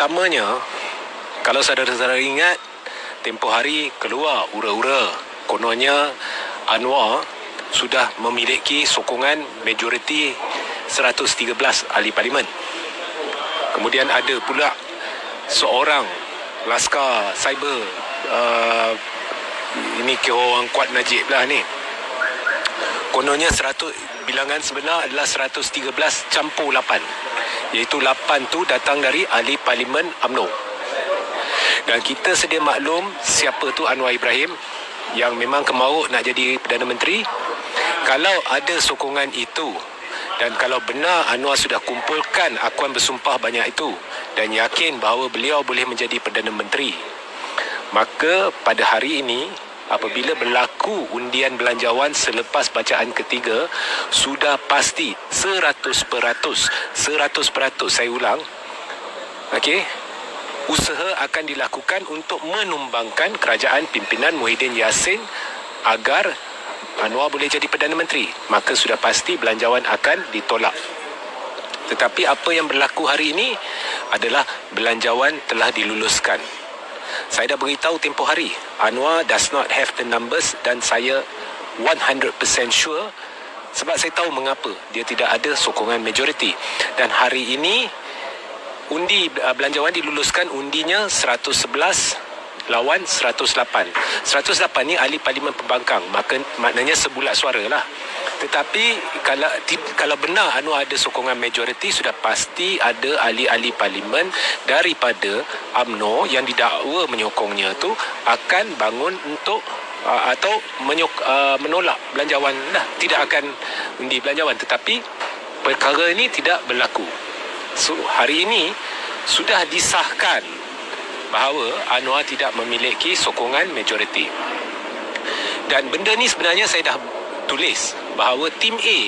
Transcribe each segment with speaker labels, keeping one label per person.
Speaker 1: pertamanya, kalau saudara-saudara ingat, tempoh hari keluar ura-ura kononnya Anwar sudah memiliki sokongan majoriti 113 ahli parlimen. Kemudian ada pula seorang laskar cyber, ini kira orang kuat Najib lah ni. Kononnya bilangan sebenar adalah 113 campur 8, iaitu 8 tu datang dari ahli parlimen UMNO. Dan kita sedia maklum siapa tu Anwar Ibrahim yang memang kemauk nak jadi Perdana Menteri. Kalau ada sokongan itu dan kalau benar Anwar sudah kumpulkan akuan bersumpah banyak itu dan yakin bahawa beliau boleh menjadi Perdana Menteri, maka pada hari ini apabila berlaku undian belanjawan selepas bacaan ketiga, sudah pasti 100%, saya ulang, okey, usaha akan dilakukan untuk menumbangkan kerajaan pimpinan Muhyiddin Yassin agar Anwar boleh jadi Perdana Menteri. Maka sudah pasti belanjawan akan ditolak. Tetapi apa yang berlaku hari ini adalah belanjawan telah diluluskan. Saya dah beritahu tempoh hari, Anwar does not have the numbers, dan saya 100% sure sebab saya tahu mengapa dia tidak ada sokongan majoriti. Dan hari ini undi belanjawan diluluskan, undinya 111 lawan 108. 108 ni ahli parlimen pembangkang, maknanya sebulat suara lah. Tetapi kalau benar Anwar ada sokongan majoriti, sudah pasti ada ahli-ahli parlimen daripada UMNO yang didakwa menyokongnya tu akan bangun untuk atau menolak belanjawan lah, tidak akan undi belanjawan. Tetapi perkara ini tidak berlaku. So, hari ini sudah disahkan bahawa Anwar tidak memiliki sokongan majoriti. Dan benda ni sebenarnya saya dah tulis bahawa tim A,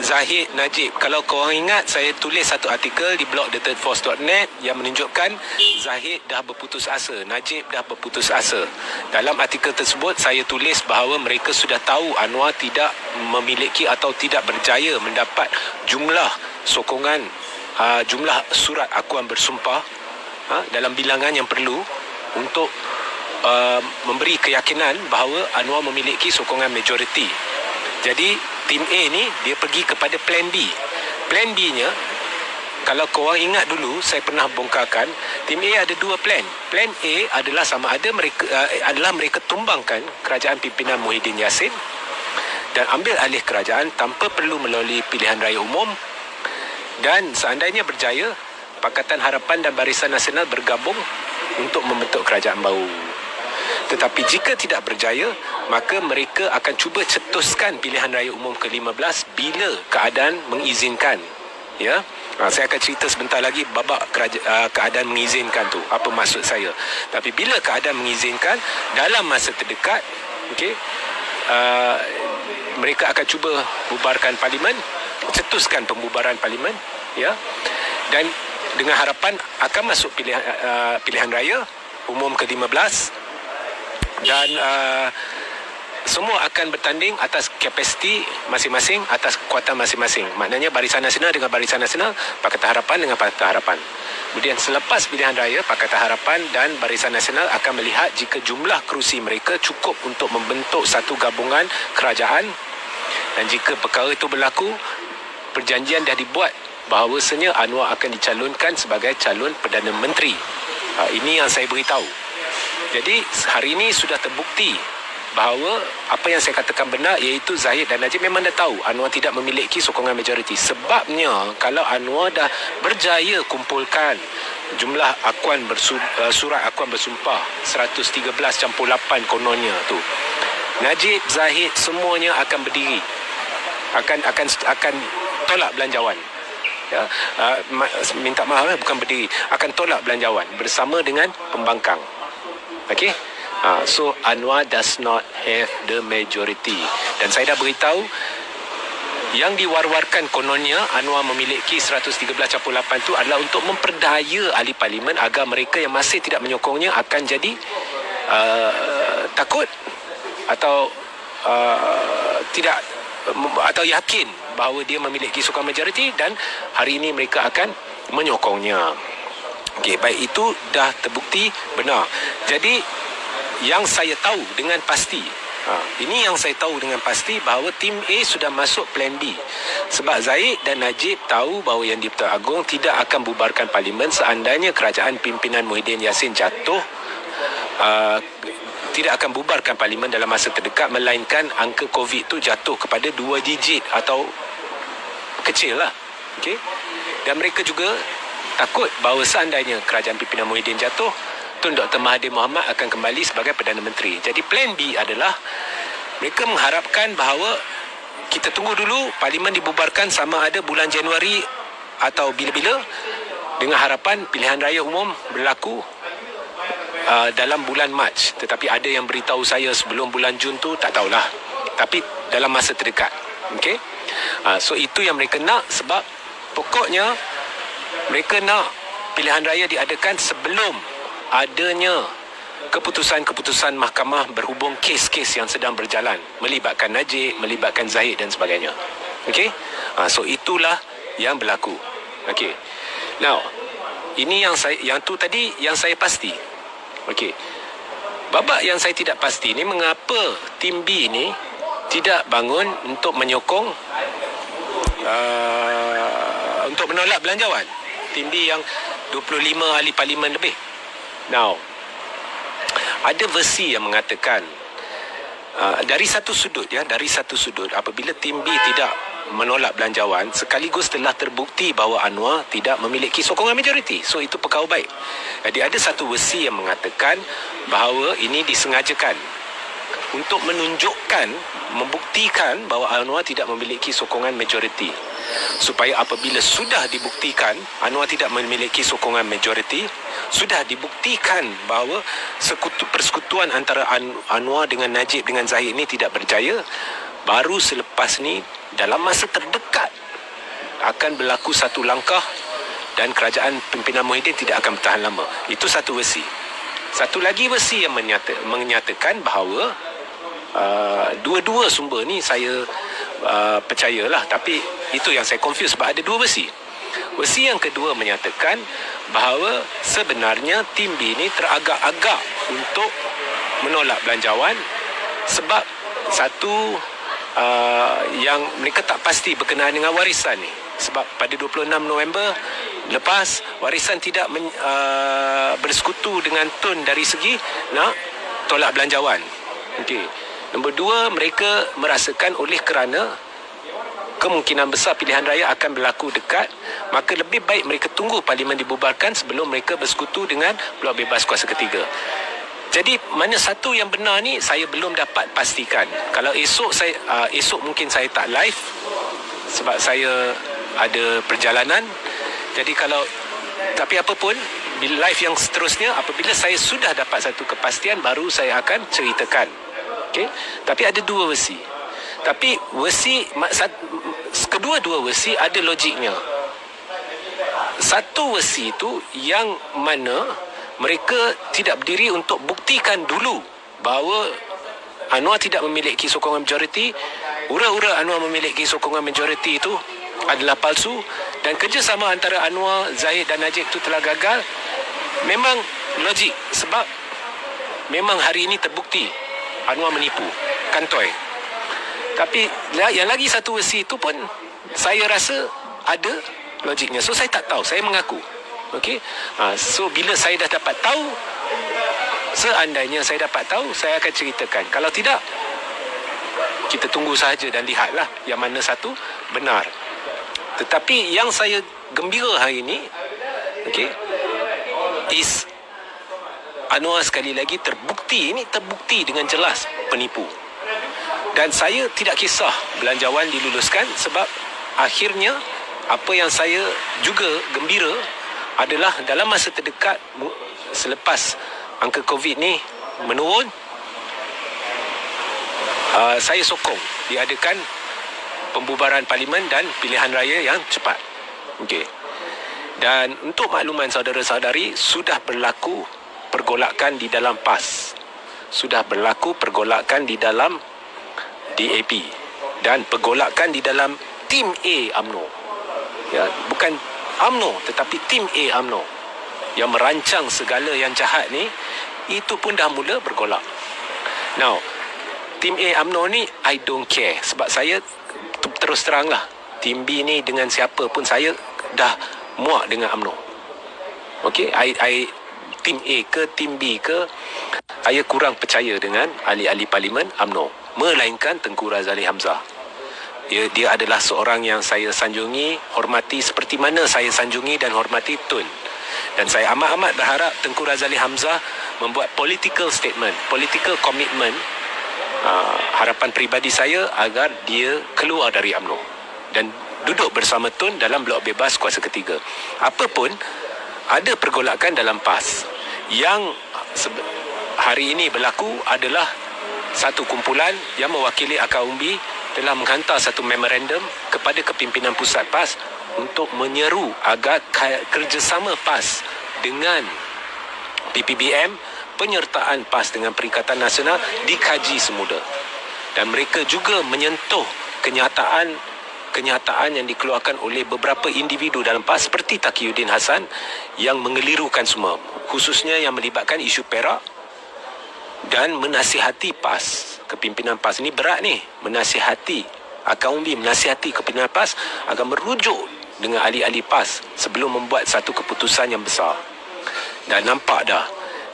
Speaker 1: Zahid, Najib, kalau korang ingat saya tulis satu artikel di blog thethirdforce.net yang menunjukkan Zahid dah berputus asa, Najib dah berputus asa. Dalam artikel tersebut saya tulis bahawa mereka sudah tahu Anwar tidak memiliki atau tidak berjaya mendapat jumlah sokongan, jumlah surat akuan bersumpah dalam bilangan yang perlu untuk memberi keyakinan bahawa Anwar memiliki sokongan majoriti. Jadi tim A ni dia pergi kepada plan B. Plan B nya, kalau korang ingat dulu saya pernah bongkarkan, tim A ada dua plan. Plan A adalah sama ada mereka tumbangkan kerajaan pimpinan Muhyiddin Yassin dan ambil alih kerajaan tanpa perlu melalui pilihan raya umum. Dan seandainya berjaya, Pakatan Harapan dan Barisan Nasional bergabung untuk membentuk kerajaan baru. Tetapi jika tidak berjaya, maka mereka akan cuba cetuskan pilihan raya umum ke-15 bila keadaan mengizinkan. Ya, saya akan cerita sebentar lagi babak keadaan mengizinkan tu, apa maksud saya. Tapi bila keadaan mengizinkan dalam masa terdekat, okey, mereka akan cuba bubarkan parlimen, cetuskan pembubaran parlimen, ya, dan dengan harapan akan masuk pilihan raya umum ke-15 dan semua akan bertanding atas kapasiti masing-masing, atas kekuatan masing-masing. Maknanya Barisan Nasional dengan Barisan Nasional, Pakatan Harapan dengan Pakatan Harapan. Kemudian selepas pilihan raya, Pakatan Harapan dan Barisan Nasional akan melihat jika jumlah kerusi mereka cukup untuk membentuk satu gabungan kerajaan. Dan jika perkara itu berlaku, perjanjian dah dibuat bahawasanya Anwar akan dicalonkan sebagai calon Perdana Menteri. Ini yang saya beritahu. Jadi hari ini sudah terbukti bahawa apa yang saya katakan benar, iaitu Zahid dan Najib memang dah tahu Anwar tidak memiliki sokongan majoriti. Sebabnya kalau Anwar dah berjaya kumpulkan jumlah akuan surat akuan bersumpah 113 campur 8 kononnya tu, Najib, Zahid semuanya akan berdiri, akan tolak belanjawan. Ya, minta maaf, bukan berdiri, akan tolak belanjawan bersama dengan pembangkang. Okey. So Anwar does not have the majority. Dan saya dah beritahu, yang diwar-warkan kononnya Anwar memiliki 113 campur 8 tu adalah untuk memperdaya ahli parlimen agar mereka yang masih tidak menyokongnya akan jadi takut atau tidak, atau yakin bahawa dia memiliki sokongan majoriti dan hari ini mereka akan menyokongnya. Okey, baik, itu dah terbukti benar. Jadi yang saya tahu dengan pasti, ini yang saya tahu dengan pasti bahawa tim A sudah masuk plan B. Sebab Zahid dan Najib tahu bahawa Yang di-Pertuan Agong tidak akan bubarkan parlimen seandainya kerajaan pimpinan Muhyiddin Yassin jatuh. Tidak akan bubarkan parlimen dalam masa terdekat, melainkan angka COVID tu jatuh kepada 2 digit atau kecil lah. Okay? Dan mereka juga takut bahawa seandainya kerajaan pimpinan Muhyiddin jatuh, Tun Dr. Mahathir Mohamad akan kembali sebagai Perdana Menteri. Jadi plan B adalah mereka mengharapkan bahawa kita tunggu dulu parlimen dibubarkan sama ada bulan Januari atau bila-bila, dengan harapan pilihan raya umum berlaku dalam bulan Mac. Tetapi ada yang beritahu saya sebelum bulan Jun tu, tak tahulah. Tapi dalam masa terdekat. Okay? So itu yang mereka nak, sebab pokoknya mereka nak pilihan raya diadakan sebelum adanya keputusan-keputusan mahkamah berhubung kes-kes yang sedang berjalan, melibatkan Najib, melibatkan Zahid dan sebagainya. Okey? So itulah yang berlaku. Okey. Now, ini yang tu tadi yang saya pasti. Okey. Babak yang saya tidak pasti ni, mengapa tim B ni tidak bangun untuk menyokong untuk menolak belanjawan. Tim B yang 25 ahli parlimen lebih. Now, ada versi yang mengatakan dari satu sudut, apabila tim B tidak menolak belanjawan, sekaligus telah terbukti bahawa Anwar tidak memiliki sokongan majoriti. So itu perkara baik. Jadi ada satu versi yang mengatakan bahawa ini disengajakan untuk menunjukkan, membuktikan bahawa Anwar tidak memiliki sokongan majoriti, supaya apabila sudah dibuktikan Anwar tidak memiliki sokongan majoriti, sudah dibuktikan bahawa persekutuan antara Anwar dengan Najib dengan Zahid ini tidak berjaya, baru selepas ni dalam masa terdekat akan berlaku satu langkah dan kerajaan pimpinan Muhyiddin tidak akan bertahan lama. Itu satu versi. Satu lagi versi yang menyatakan bahawa dua-dua sumber ni saya percayalah, tapi itu yang saya confuse sebab ada dua versi. Versi yang kedua menyatakan bahawa sebenarnya tim B ni teragak-agak untuk menolak belanjawan sebab satu yang mereka tak pasti berkenaan dengan warisan ni. Sebab pada 26 November lepas, warisan tidak bersekutu dengan Tun dari segi nak tolak belanjawan. Okey. Nombor dua, mereka merasakan oleh kerana kemungkinan besar pilihan raya akan berlaku dekat, maka lebih baik mereka tunggu parlimen dibubarkan sebelum mereka bersekutu dengan Blok Bebas Kuasa Ketiga. Jadi mana satu yang benar ni saya belum dapat pastikan. Kalau esok mungkin saya tak live sebab saya ada perjalanan. Jadi tapi apa pun, bila live yang seterusnya, apabila saya sudah dapat satu kepastian, baru saya akan ceritakan. Okay? Tapi ada dua versi. Tapi kedua-dua versi ada logiknya. Satu versi itu yang mana mereka tidak berdiri untuk buktikan dulu bahawa Anwar tidak memiliki sokongan majoriti, ura-ura Anwar memiliki sokongan majoriti itu adalah palsu, dan kerjasama antara Anwar, Zahid dan Najib itu telah gagal. Memang logik, sebab memang hari ini terbukti Anwar menipu, kantoi. Tapi yang lagi satu versi itu pun saya rasa ada logiknya. So saya tak tahu, saya mengaku. Okey. So bila saya dah dapat tahu, seandainya saya dapat tahu, saya akan ceritakan. Kalau tidak, kita tunggu sahaja dan lihatlah yang mana satu benar. Tetapi yang saya gembira hari ini, okey, is Anwar sekali lagi terbukti dengan jelas penipu. Dan saya tidak kisah belanjawan diluluskan, sebab akhirnya apa yang saya juga gembira adalah dalam masa terdekat, selepas angka COVID ni menurun, saya sokong diadakan pembubaran parlimen dan pilihan raya yang cepat. Okey. Dan untuk makluman saudara-saudari, sudah berlaku pergolakan di dalam PAS. Sudah berlaku pergolakan di dalam DAP dan pergolakan di dalam tim A UMNO. Ya, bukan UMNO tetapi tim A UMNO. yang merancang segala yang jahat ni, itu pun dah mula bergolak. Now, Tim A UMNO ni I don't care, sebab saya terus terang lah, Tim B ni dengan siapa pun saya dah muak dengan UMNO. Okay, Tim A ke Tim B ke, saya kurang percaya dengan ahli-ahli parlimen UMNO, melainkan Tengku Razali Hamzah. Dia adalah seorang yang saya sanjungi, hormati seperti mana saya sanjungi dan hormati Tun. Dan saya amat-amat berharap Tengku Razali Hamzah membuat political statement, political commitment, harapan peribadi saya agar dia keluar dari UMNO dan duduk bersama Tun dalam blok bebas kuasa ketiga. Apapun, ada pergolakan dalam PAS. Yang hari ini berlaku adalah satu kumpulan yang mewakili akar umbi telah menghantar satu memorandum kepada kepimpinan pusat PAS untuk menyeru agar kerjasama PAS dengan PPBM, penyertaan PAS dengan Perikatan Nasional dikaji semula. Dan mereka juga menyentuh kenyataan yang dikeluarkan oleh beberapa individu dalam PAS seperti Taqiyuddin Hassan yang mengelirukan semua, khususnya yang melibatkan isu Perak dan menasihati PAS. Kepimpinan PAS ni berat ni, menasihati akar umbi, menasihati kepimpinan PAS agar merujuk dengan ahli-ahli PAS sebelum membuat satu keputusan yang besar. Dan nampak dah.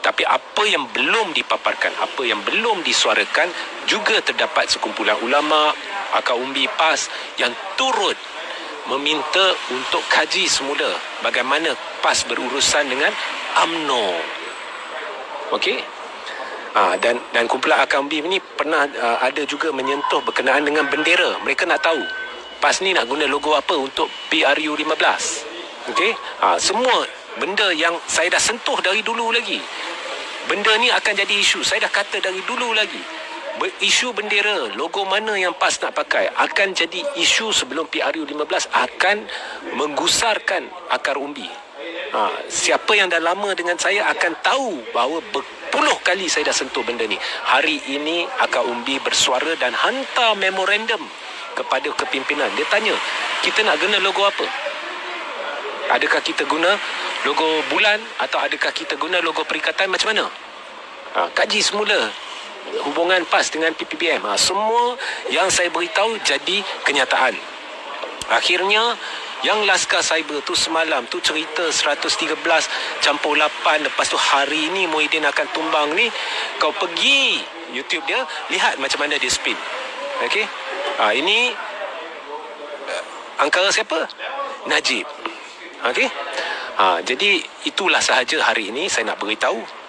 Speaker 1: Tapi apa yang belum dipaparkan, apa yang belum disuarakan, juga terdapat sekumpulan ulama akar umbi PAS yang turut meminta untuk kaji semula bagaimana PAS berurusan dengan UMNO. Okey? Dan kumpulan akar umbi ini pernah ada juga menyentuh berkenaan dengan bendera. Mereka nak tahu PAS ni nak guna logo apa untuk PRU 15. Okey? Semua benda yang saya dah sentuh dari dulu lagi. Benda ni akan jadi isu. Saya dah kata dari dulu lagi. Isu bendera, logo mana yang PAS nak pakai akan jadi isu sebelum PRU 15 akan menggusarkan akar umbi. Siapa yang dah lama dengan saya akan tahu bahawa berpuluh kali saya dah sentuh benda ni. Hari ini akar umbi bersuara dan hantar memorandum kepada kepimpinan. Dia tanya, kita nak guna logo apa? Adakah kita guna logo bulan atau adakah kita guna logo perikatan, macam mana? Kaji semula hubungan PAS dengan PPBM. Semua yang saya beritahu jadi kenyataan. Akhirnya yang Laskar Cyber tu semalam tu cerita 113 campur 8, lepas tu hari ini Muhyiddin akan tumbang ni, kau pergi YouTube dia, lihat macam mana dia spin. Okey? Ini angkara siapa? Najib. Okey? Jadi itulah sahaja hari ini saya nak beritahu.